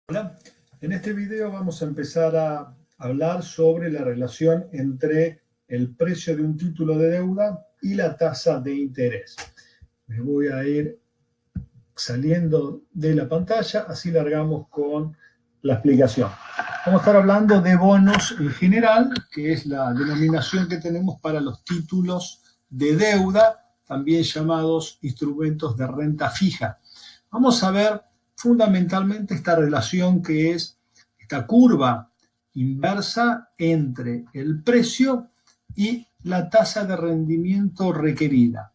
Hola, en este video vamos a empezar a hablar sobre la relación entre el precio de un título de deuda y la tasa de interés. Me voy a ir saliendo de la pantalla, así largamos con la explicación. Vamos a estar hablando de bonos en general, que es la denominación que tenemos para los títulos de deuda, también llamados instrumentos de renta fija. Vamos a ver fundamentalmente esta relación que es esta curva inversa entre el precio y la tasa de rendimiento requerida.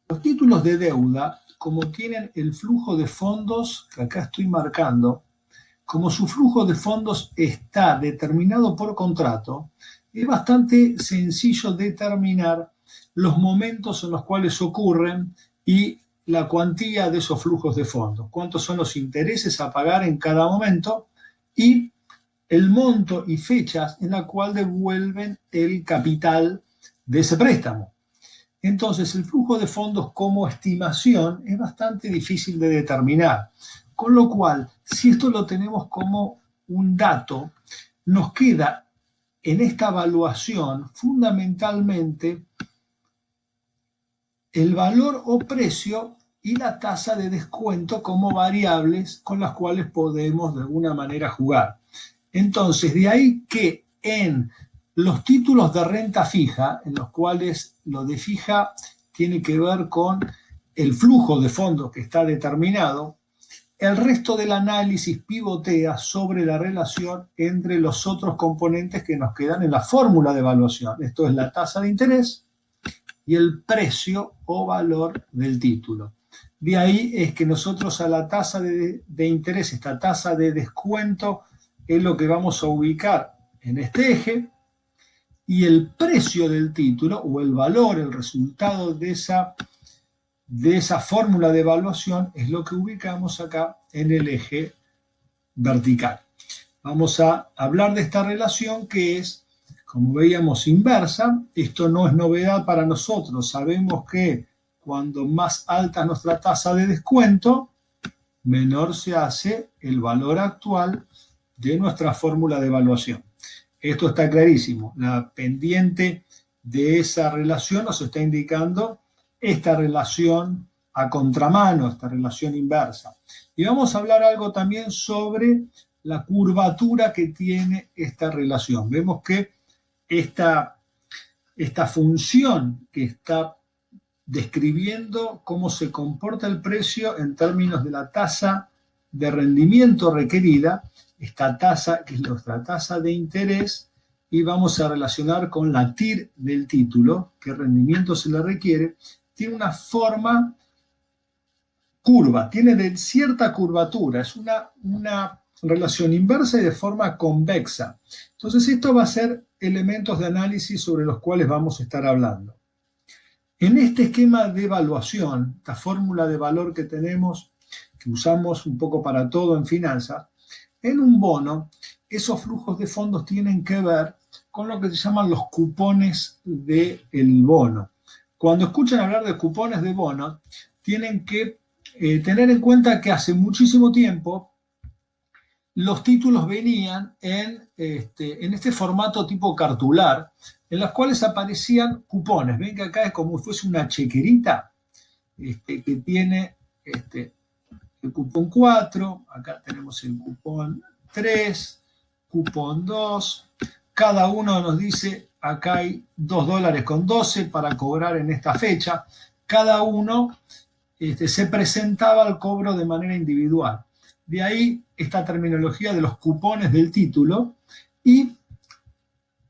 Los títulos de deuda, como tienen el flujo de fondos que acá estoy marcando, como su flujo de fondos está determinado por contrato, es bastante sencillo determinar los momentos en los cuales ocurren y la cuantía de esos flujos de fondos, cuántos son los intereses a pagar en cada momento y el monto y fechas en la cual devuelven el capital de ese préstamo. Entonces, el flujo de fondos como estimación es bastante difícil de determinar. Con lo cual, si esto lo tenemos como un dato, nos queda en esta evaluación fundamentalmente el valor o precio y la tasa de descuento como variables con las cuales podemos de alguna manera jugar. Entonces, de ahí que en los títulos de renta fija, en los cuales lo de fija tiene que ver con el flujo de fondos que está determinado, el resto del análisis pivotea sobre la relación entre los otros componentes que nos quedan en la fórmula de evaluación. Esto es la tasa de interés y el precio o valor del título. De ahí es que nosotros a la tasa de interés, esta tasa de descuento, es lo que vamos a ubicar en este eje, y el precio del título o el valor, el resultado de esa fórmula de evaluación es lo que ubicamos acá en el eje vertical. Vamos a hablar de esta relación que es, como veíamos, inversa. Esto no es novedad para nosotros. Sabemos que cuando más alta es nuestra tasa de descuento, menor se hace el valor actual de nuestra fórmula de evaluación. Esto está clarísimo. La pendiente de esa relación nos está indicando esta relación a contramano, esta relación inversa. Y vamos a hablar algo también sobre la curvatura que tiene esta relación. Vemos que esta función que está describiendo cómo se comporta el precio en términos de la tasa de rendimiento requerida, esta tasa que es nuestra tasa de interés, y vamos a relacionar con la TIR del título, qué rendimiento se le requiere, tiene una forma curva, tiene de cierta curvatura, es una relación inversa y de forma convexa. Entonces esto va a ser elementos de análisis sobre los cuales vamos a estar hablando. En este esquema de evaluación, esta fórmula de valor que tenemos, que usamos un poco para todo en finanzas, en un bono, esos flujos de fondos tienen que ver con lo que se llaman los cupones del bono. Cuando escuchan hablar de cupones de bono, tienen que tener en cuenta que hace muchísimo tiempo los títulos venían en este formato tipo cartular, en los cuales aparecían cupones. Ven que acá es como si fuese una chequerita que tiene el cupón 4, acá tenemos el cupón 3, cupón 2, cada uno nos dice, acá hay $2.12 para cobrar en esta fecha, cada uno se presentaba al cobro de manera individual. De ahí esta terminología de los cupones del título y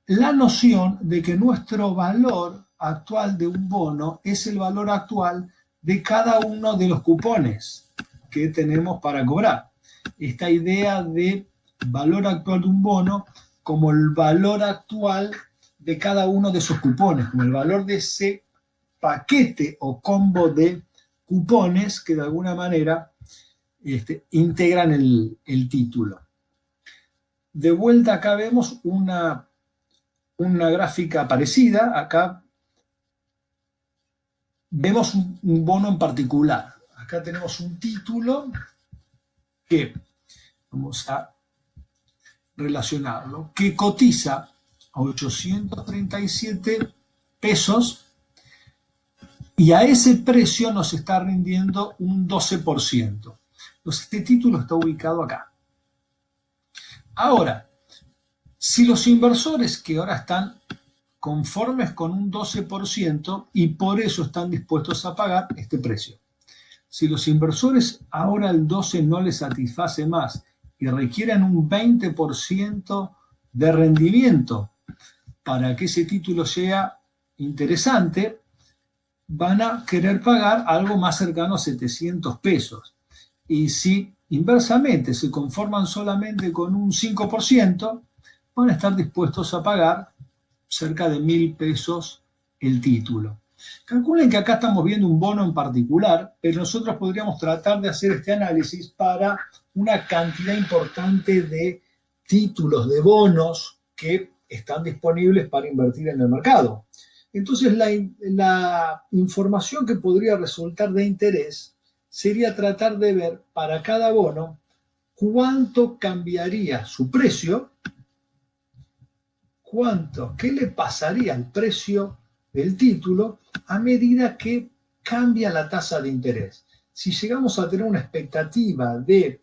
la noción de que nuestro valor actual de un bono es el valor actual de cada uno de los cupones que tenemos para cobrar. Esta idea de valor actual de un bono como el valor actual de cada uno de esos cupones, como el valor de ese paquete o combo de cupones que de alguna manera integran el título. De vuelta acá vemos una gráfica parecida. Acá vemos un bono en particular. Acá tenemos un título que Vamos a relacionarlo, que cotiza a 837 pesos y a ese precio nos está rindiendo un 12%. Entonces, este título está ubicado acá. Ahora, si los inversores que ahora están conformes con un 12% y por eso están dispuestos a pagar este precio. Si los inversores ahora el 12 no les satisface más y requieren un 20% de rendimiento para que ese título sea interesante, van a querer pagar algo más cercano a 700 pesos. Y si inversamente se conforman solamente con un 5%, van a estar dispuestos a pagar cerca de 1.000 pesos el título. Calculen que acá estamos viendo un bono en particular, pero nosotros podríamos tratar de hacer este análisis para una cantidad importante de títulos, de bonos que están disponibles para invertir en el mercado. Entonces, la información que podría resultar de interés sería tratar de ver para cada bono cuánto cambiaría su precio, qué le pasaría al precio del título a medida que cambia la tasa de interés. Si llegamos a tener una expectativa de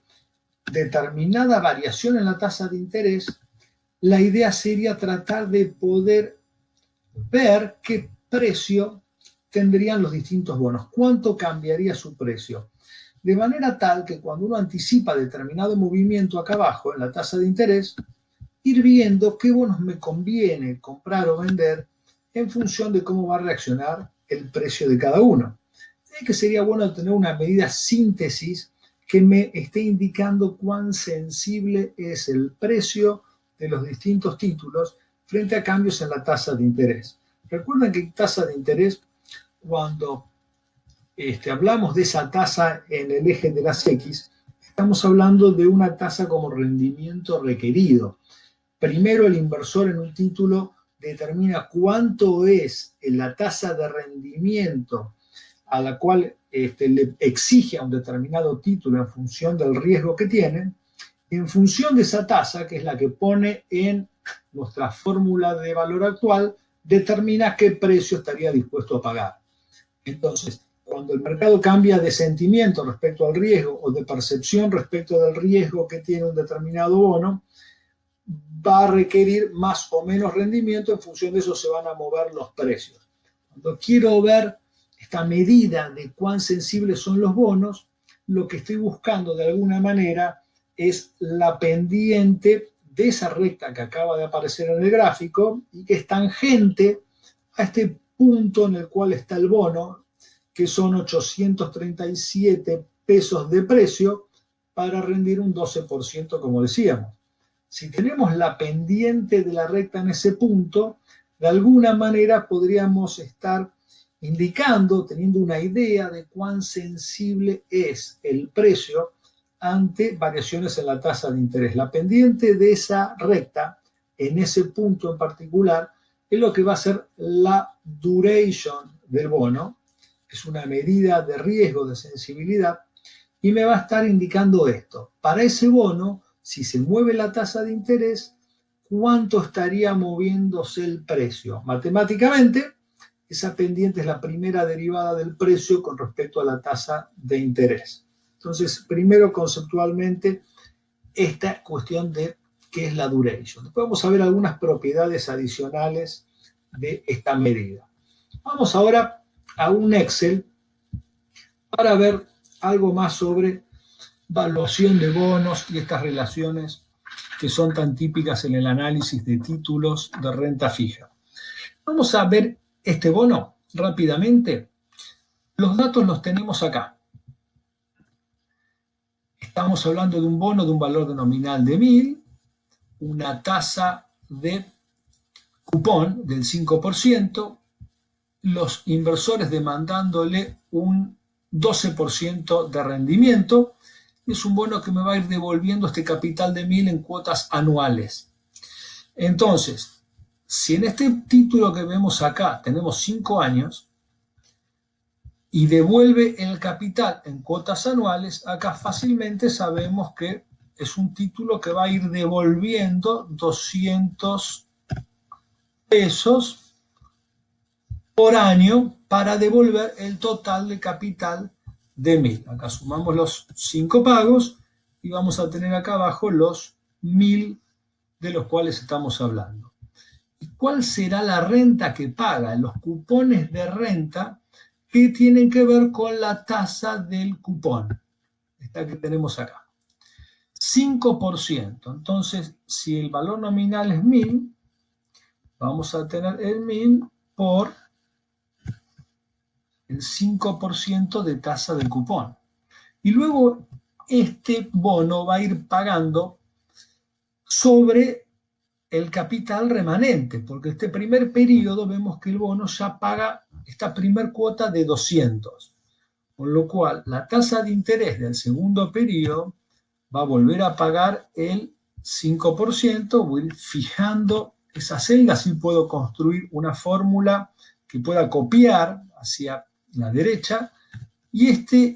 determinada variación en la tasa de interés, la idea sería tratar de poder ver qué precio tendrían los distintos bonos, cuánto cambiaría su precio. De manera tal que cuando uno anticipa determinado movimiento acá abajo en la tasa de interés, ir viendo qué bonos me conviene comprar o vender en función de cómo va a reaccionar el precio de cada uno. Así que sería bueno tener una medida síntesis que me esté indicando cuán sensible es el precio de los distintos títulos frente a cambios en la tasa de interés. Recuerden que tasa de interés, cuando hablamos de esa tasa en el eje de las X, estamos hablando de una tasa como rendimiento requerido. Primero el inversor en un título determina cuánto es la tasa de rendimiento a la cual le exige a un determinado título en función del riesgo que tiene. En función de esa tasa, que es la que pone en nuestra fórmula de valor actual, determina qué precio estaría dispuesto a pagar. Entonces, cuando el mercado cambia de sentimiento respecto al riesgo o de percepción respecto del riesgo que tiene un determinado bono, va a requerir más o menos rendimiento, en función de eso se van a mover los precios. Cuando quiero ver esta medida de cuán sensibles son los bonos, lo que estoy buscando de alguna manera es la pendiente de esa recta que acaba de aparecer en el gráfico y que es tangente a este punto en el cual está el bono, que son 837 pesos de precio para rendir un 12%, como decíamos. Si tenemos la pendiente de la recta en ese punto, de alguna manera podríamos estar indicando, teniendo una idea de cuán sensible es el precio ante variaciones en la tasa de interés. La pendiente de esa recta, en ese punto en particular, es lo que va a ser la duration del bono. Es una medida de riesgo, de sensibilidad, y me va a estar indicando esto. Para ese bono, si se mueve la tasa de interés, ¿cuánto estaría moviéndose el precio? Matemáticamente, esa pendiente es la primera derivada del precio con respecto a la tasa de interés. Entonces, primero conceptualmente, esta cuestión de qué es la duration. Después vamos a ver algunas propiedades adicionales de esta medida. Vamos ahora a un Excel para ver algo más sobre valuación de bonos y estas relaciones que son tan típicas en el análisis de títulos de renta fija. Vamos a ver este bono rápidamente. Los datos los tenemos acá. Estamos hablando de un bono de un valor de nominal de 1.000, una tasa de cupón del 5%, los inversores demandándole un 12% de rendimiento. Es un bono que me va a ir devolviendo este capital de 1.000 en cuotas anuales. Entonces, si en este título que vemos acá tenemos 5 años y devuelve el capital en cuotas anuales, acá fácilmente sabemos que es un título que va a ir devolviendo 200 pesos por año para devolver el total de capital de 1.000. Acá sumamos los 5 pagos y vamos a tener acá abajo los 1.000 de los cuales estamos hablando. ¿Y cuál será la renta que paga? Los cupones de renta que tienen que ver con la tasa del cupón. Esta que tenemos acá. 5%. Entonces, si el valor nominal es 1.000, vamos a tener el 1.000 por el 5% de tasa del cupón. Y luego este bono va a ir pagando sobre el capital remanente, porque este primer periodo vemos que el bono ya paga esta primer cuota de 200, con lo cual la tasa de interés del segundo periodo va a volver a pagar el 5%, voy a ir fijando esa celda, así puedo construir una fórmula que pueda copiar hacia la derecha, y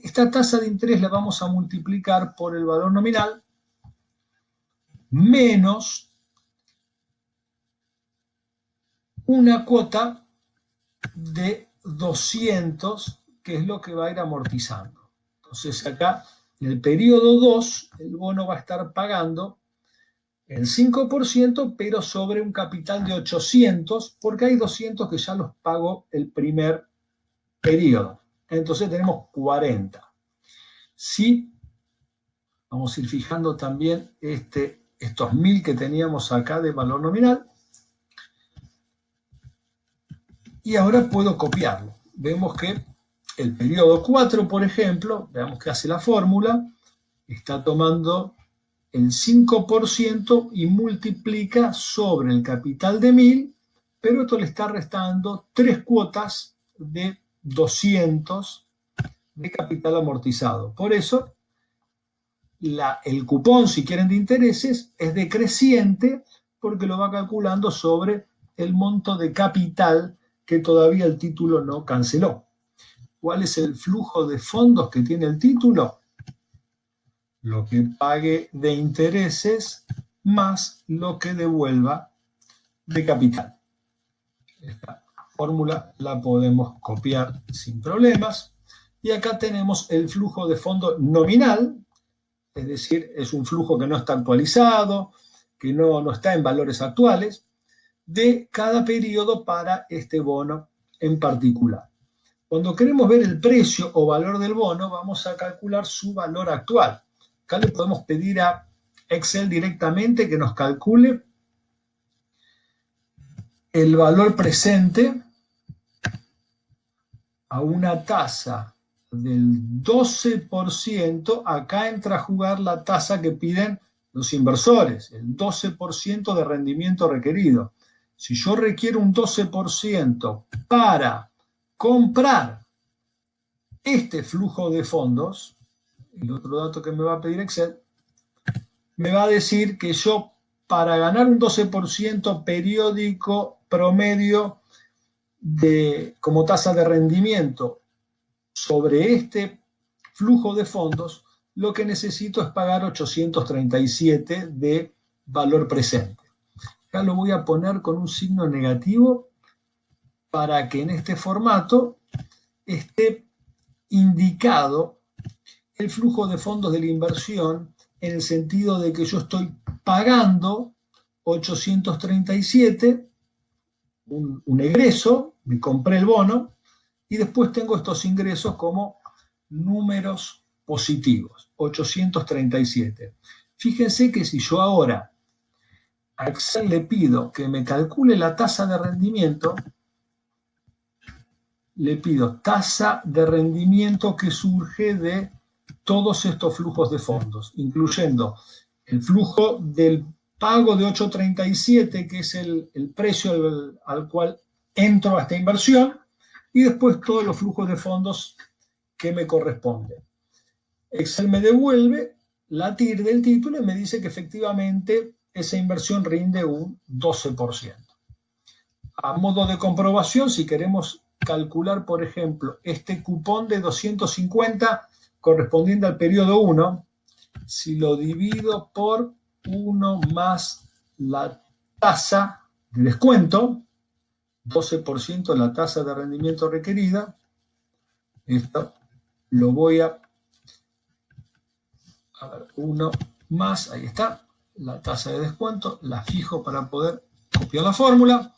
esta tasa de interés la vamos a multiplicar por el valor nominal menos una cuota de 200, que es lo que va a ir amortizando. Entonces acá, en el periodo 2, el bono va a estar pagando el 5%, pero sobre un capital de 800, porque hay 200 que ya los pagó el primer periodo. Entonces tenemos 40. Sí, vamos a ir fijando también estos 1.000 que teníamos acá de valor nominal. Y ahora puedo copiarlo. Vemos que el periodo 4, por ejemplo, veamos que hace la fórmula, está tomando el 5% y multiplica sobre el capital de 1.000, pero esto le está restando 3 cuotas de 200 de capital amortizado. Por eso, el cupón, si quieren, de intereses es decreciente porque lo va calculando sobre el monto de capital que todavía el título no canceló. ¿Cuál es el flujo de fondos que tiene el título? Lo que pague de intereses más lo que devuelva de capital. Esta fórmula la podemos copiar sin problemas. Y acá tenemos el flujo de fondo nominal, es decir, es un flujo que no está actualizado, que no está en valores actuales, de cada periodo para este bono en particular. Cuando queremos ver el precio o valor del bono, vamos a calcular su valor actual. Acá le podemos pedir a Excel directamente que nos calcule el valor presente a una tasa del 12%. Acá entra a jugar la tasa que piden los inversores, el 12% de rendimiento requerido. Si yo requiero un 12% para comprar este flujo de fondos, el otro dato que me va a pedir Excel, me va a decir que yo, para ganar un 12% periódico promedio como tasa de rendimiento sobre este flujo de fondos, lo que necesito es pagar 837 de valor presente. Acá lo voy a poner con un signo negativo para que en este formato esté indicado el flujo de fondos de la inversión, en el sentido de que yo estoy pagando 837, un egreso, me compré el bono, y después tengo estos ingresos como números positivos, 837. Fíjense que si yo ahora a Excel le pido que me calcule la tasa de rendimiento, le pido tasa de rendimiento que surge de todos estos flujos de fondos, incluyendo el flujo del pago de 837, que es el precio al cual entro a esta inversión, y después todos los flujos de fondos que me corresponden. Excel me devuelve la TIR del título y me dice que efectivamente esa inversión rinde un 12%. A modo de comprobación, si queremos calcular, por ejemplo, este cupón de 250 correspondiente al periodo 1, si lo divido por 1 más la tasa de descuento, 12% la tasa de rendimiento requerida. Esto lo voy a ver, 1 más, ahí está, la tasa de descuento, la fijo para poder copiar la fórmula.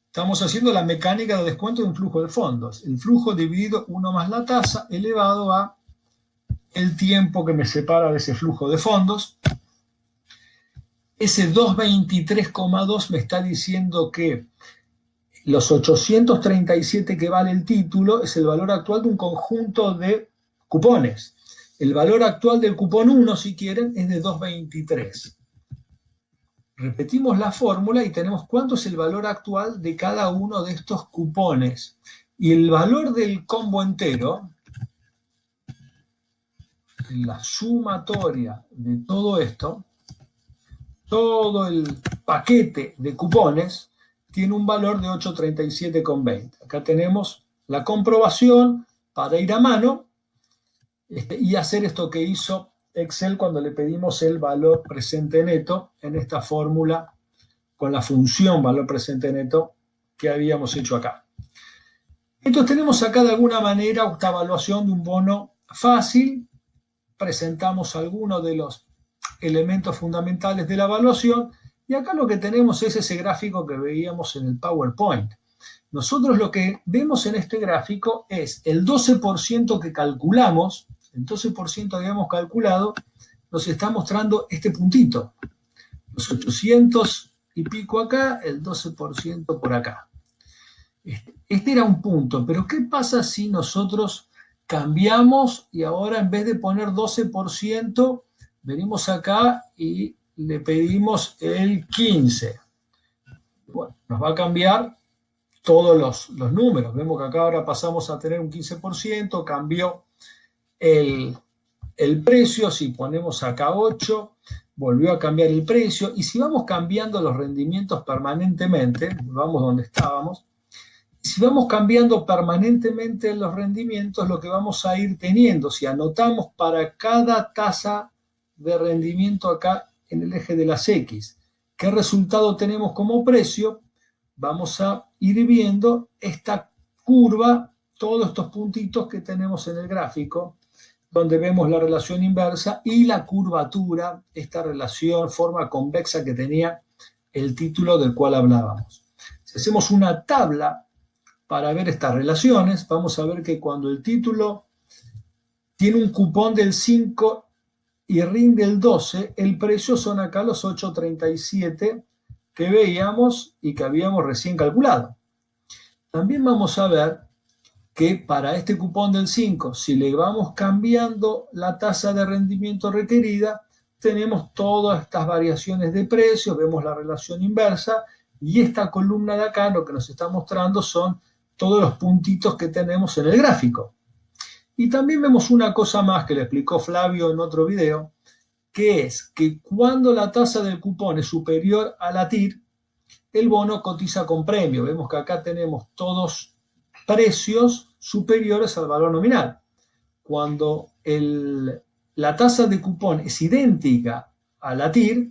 Estamos haciendo la mecánica de descuento de un flujo de fondos. El flujo dividido 1 más la tasa elevado a el tiempo que me separa de ese flujo de fondos. Ese 223,2 me está diciendo que los 837 que vale el título es el valor actual de un conjunto de cupones. El valor actual del cupón 1, si quieren, es de 223. Repetimos la fórmula y tenemos cuánto es el valor actual de cada uno de estos cupones. Y el valor del combo entero, la sumatoria de todo esto, todo el paquete de cupones, tiene un valor de 837,20. Acá tenemos la comprobación para ir a mano y hacer esto que hizo Excel cuando le pedimos el valor presente neto en esta fórmula con la función valor presente neto que habíamos hecho acá. Entonces tenemos acá de alguna manera esta evaluación de un bono fácil. Presentamos algunos de los elementos fundamentales de la evaluación y acá lo que tenemos es ese gráfico que veíamos en el PowerPoint. Nosotros lo que vemos en este gráfico es el 12% que calculamos, el 12% que habíamos calculado, nos está mostrando este puntito, los 800 y pico acá, el 12% por acá. Este era un punto, pero ¿qué pasa si nosotros cambiamos y ahora en vez de poner 12%, venimos acá y le pedimos el 15%? Bueno, nos va a cambiar todos los números. Vemos que acá ahora pasamos a tener un 15%, cambió el precio, si ponemos acá 8, volvió a cambiar el precio, y si vamos cambiando los rendimientos permanentemente, vamos donde estábamos, si vamos cambiando permanentemente los rendimientos, lo que vamos a ir teniendo, si anotamos para cada tasa de rendimiento acá en el eje de las X, qué resultado tenemos como precio, vamos a ir viendo esta curva, todos estos puntitos que tenemos en el gráfico, donde vemos la relación inversa y la curvatura, esta relación, forma convexa que tenía el título del cual hablábamos. Si hacemos una tabla para ver estas relaciones, vamos a ver que cuando el título tiene un cupón del 5 y rinde el 12, el precio son acá los 8.37 que veíamos y que habíamos recién calculado. También vamos a ver que para este cupón del 5, si le vamos cambiando la tasa de rendimiento requerida, tenemos todas estas variaciones de precios, vemos la relación inversa, y esta columna de acá lo que nos está mostrando son todos los puntitos que tenemos en el gráfico. Y también vemos una cosa más que le explicó Flavio en otro video, que es que cuando la tasa del cupón es superior a la TIR, el bono cotiza con premio. Vemos que acá tenemos todos precios superiores al valor nominal. Cuando la tasa de cupón es idéntica a la TIR,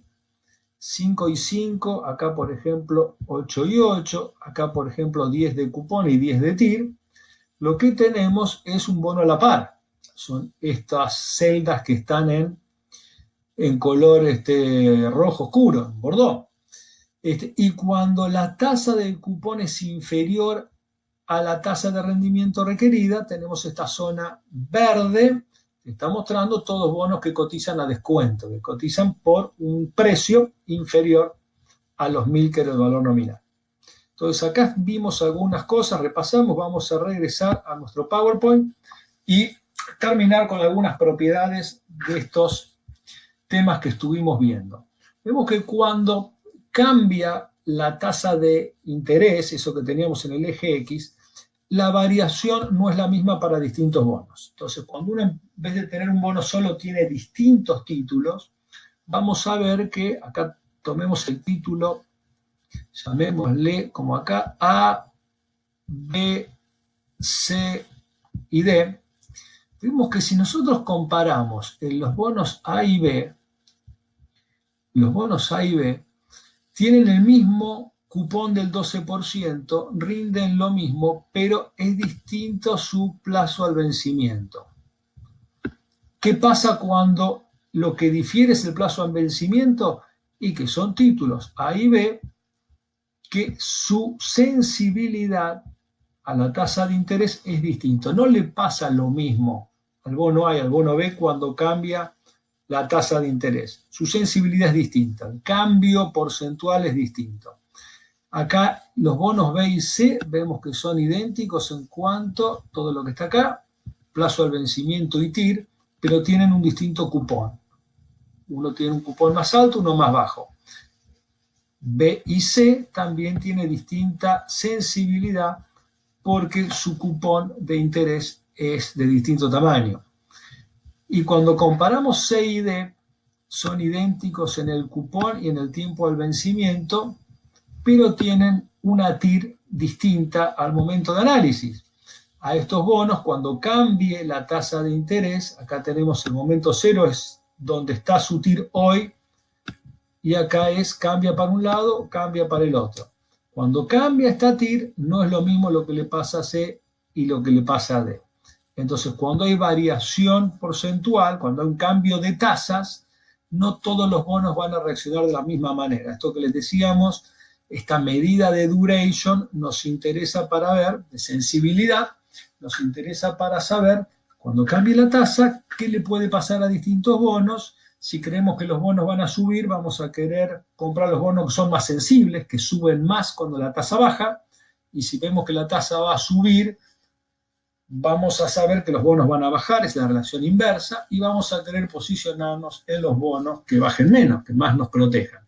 5 y 5, acá por ejemplo 8 y 8, acá por ejemplo 10 de cupón y 10 de TIR, lo que tenemos es un bono a la par. Son estas celdas que están en color rojo oscuro, en bordó. Y cuando la tasa del cupón es inferior a la tasa de rendimiento requerida, tenemos esta zona verde que está mostrando todos bonos que cotizan a descuento, que cotizan por un precio inferior a los 1.000 que era el valor nominal. Entonces acá vimos algunas cosas, repasamos, vamos a regresar a nuestro PowerPoint y terminar con algunas propiedades de estos temas que estuvimos viendo. Vemos que cuando cambia la tasa de interés, eso que teníamos en el eje X, la variación no es la misma para distintos bonos. Entonces, cuando uno en vez de tener un bono solo tiene distintos títulos, vamos a ver que acá tomemos el título, llamémosle como acá A, B, C y D. vemos que si nosotros comparamos los bonos A y B, los bonos A y B tienen el mismo cupón del 12%, rinden lo mismo, pero es distinto su plazo al vencimiento. ¿Qué pasa cuando lo que difiere es el plazo al vencimiento? Y que son títulos A y B, que su sensibilidad a la tasa de interés es distinto. No le pasa lo mismo al bono A y al bono B cuando cambia la tasa de interés. Su sensibilidad es distinta, el cambio porcentual es distinto. Acá los bonos B y C vemos que son idénticos en cuanto a todo lo que está acá, plazo al vencimiento y TIR, pero tienen un distinto cupón. Uno tiene un cupón más alto, uno más bajo. B y C también tiene distinta sensibilidad porque su cupón de interés es de distinto tamaño. Y cuando comparamos C y D, son idénticos en el cupón y en el tiempo al vencimiento, pero tienen una TIR distinta al momento de análisis. A estos bonos, cuando cambie la tasa de interés, acá tenemos el momento cero, es donde está su TIR hoy, y acá es cambia para un lado, cambia para el otro. Cuando cambia esta TIR, no es lo mismo lo que le pasa a C y lo que le pasa a D. Entonces, cuando hay variación porcentual, cuando hay un cambio de tasas, no todos los bonos van a reaccionar de la misma manera. Esto que les decíamos, esta medida de duration nos interesa para ver, de sensibilidad, nos interesa para saber, cuando cambie la tasa, qué le puede pasar a distintos bonos. Si creemos que los bonos van a subir, vamos a querer comprar los bonos que son más sensibles, que suben más cuando la tasa baja, y si vemos que la tasa va a subir, vamos a saber que los bonos van a bajar, es la relación inversa, y vamos a querer posicionarnos en los bonos que bajen menos, que más nos protejan.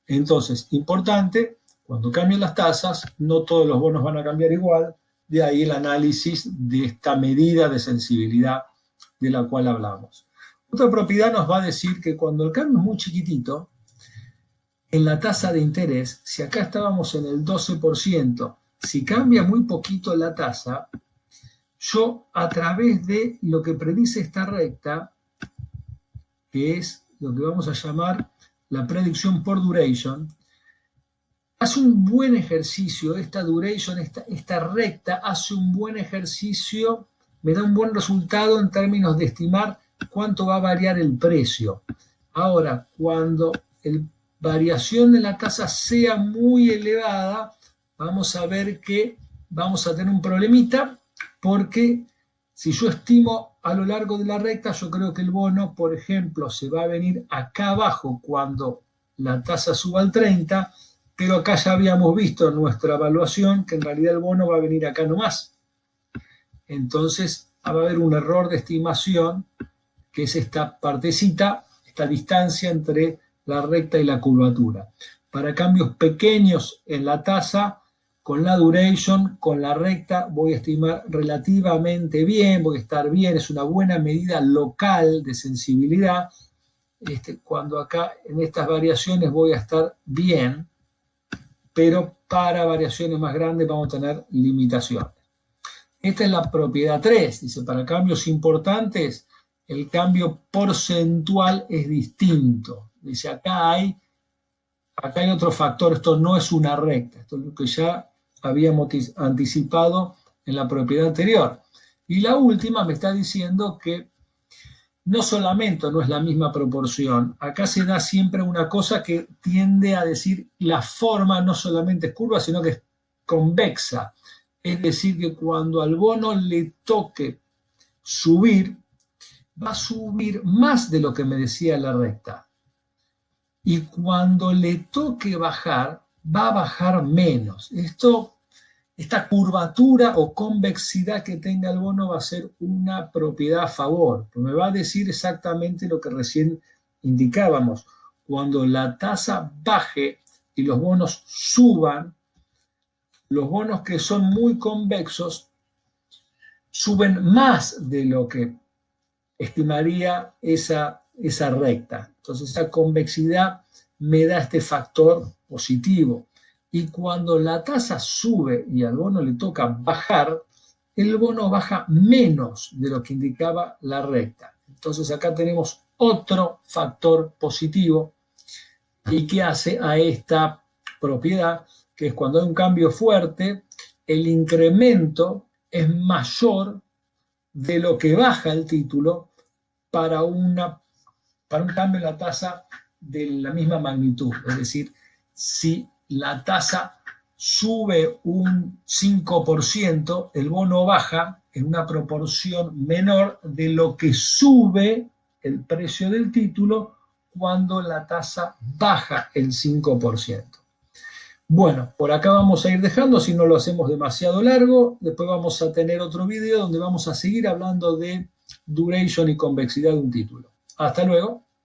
Entonces, importante, cuando cambien las tasas, no todos los bonos van a cambiar igual, de ahí el análisis de esta medida de sensibilidad de la cual hablamos. Otra propiedad nos va a decir que cuando el cambio es muy chiquitito, en la tasa de interés, si acá estábamos en el 12%, si cambia muy poquito la tasa, yo a través de lo que predice esta recta, que es lo que vamos a llamar la predicción por duration, hace un buen ejercicio, esta duration, esta recta hace un buen ejercicio, me da un buen resultado en términos de estimar cuánto va a variar el precio. Ahora, cuando la variación de la tasa sea muy elevada, vamos a ver que vamos a tener un problemita, porque si yo estimo a lo largo de la recta, yo creo que el bono, por ejemplo, se va a venir acá abajo cuando la tasa suba al 30, pero acá ya habíamos visto en nuestra evaluación que en realidad el bono va a venir acá nomás. Entonces va a haber un error de estimación, que es esta partecita, esta distancia entre la recta y la curvatura. Para cambios pequeños en la tasa, con la duration, con la recta, voy a estimar relativamente bien, voy a estar bien, es una buena medida local de sensibilidad. Cuando acá en estas variaciones voy a estar bien, pero para variaciones más grandes vamos a tener limitaciones. Esta es la propiedad 3, dice, para cambios importantes, el cambio porcentual es distinto. Dice, acá hay otro factor, esto no es una recta, esto es lo que ya habíamos anticipado en la propiedad anterior. Y la última me está diciendo que no solamente no es la misma proporción, acá se da siempre una cosa que tiende a decir la forma no solamente es curva, sino que es convexa. Es decir, que cuando al bono le toque subir, va a subir más de lo que me decía la recta. Y cuando le toque bajar, va a bajar menos. Esta curvatura o convexidad que tenga el bono va a ser una propiedad a favor. Me va a decir exactamente lo que recién indicábamos. Cuando la tasa baje y los bonos suban, los bonos que son muy convexos suben más de lo que estimaría esa recta. Entonces esa convexidad me da este factor positivo. Y cuando la tasa sube y al bono le toca bajar, el bono baja menos de lo que indicaba la recta. Entonces acá tenemos otro factor positivo y que hace a esta propiedad, que es cuando hay un cambio fuerte, el incremento es mayor de lo que baja el título para un cambio en la tasa de la misma magnitud. Es decir, si la tasa sube un 5%, el bono baja en una proporción menor de lo que sube el precio del título cuando la tasa baja el 5%. Bueno, por acá vamos a ir dejando, si no lo hacemos demasiado largo. Después vamos a tener otro video donde vamos a seguir hablando de duration y convexidad de un título. Hasta luego.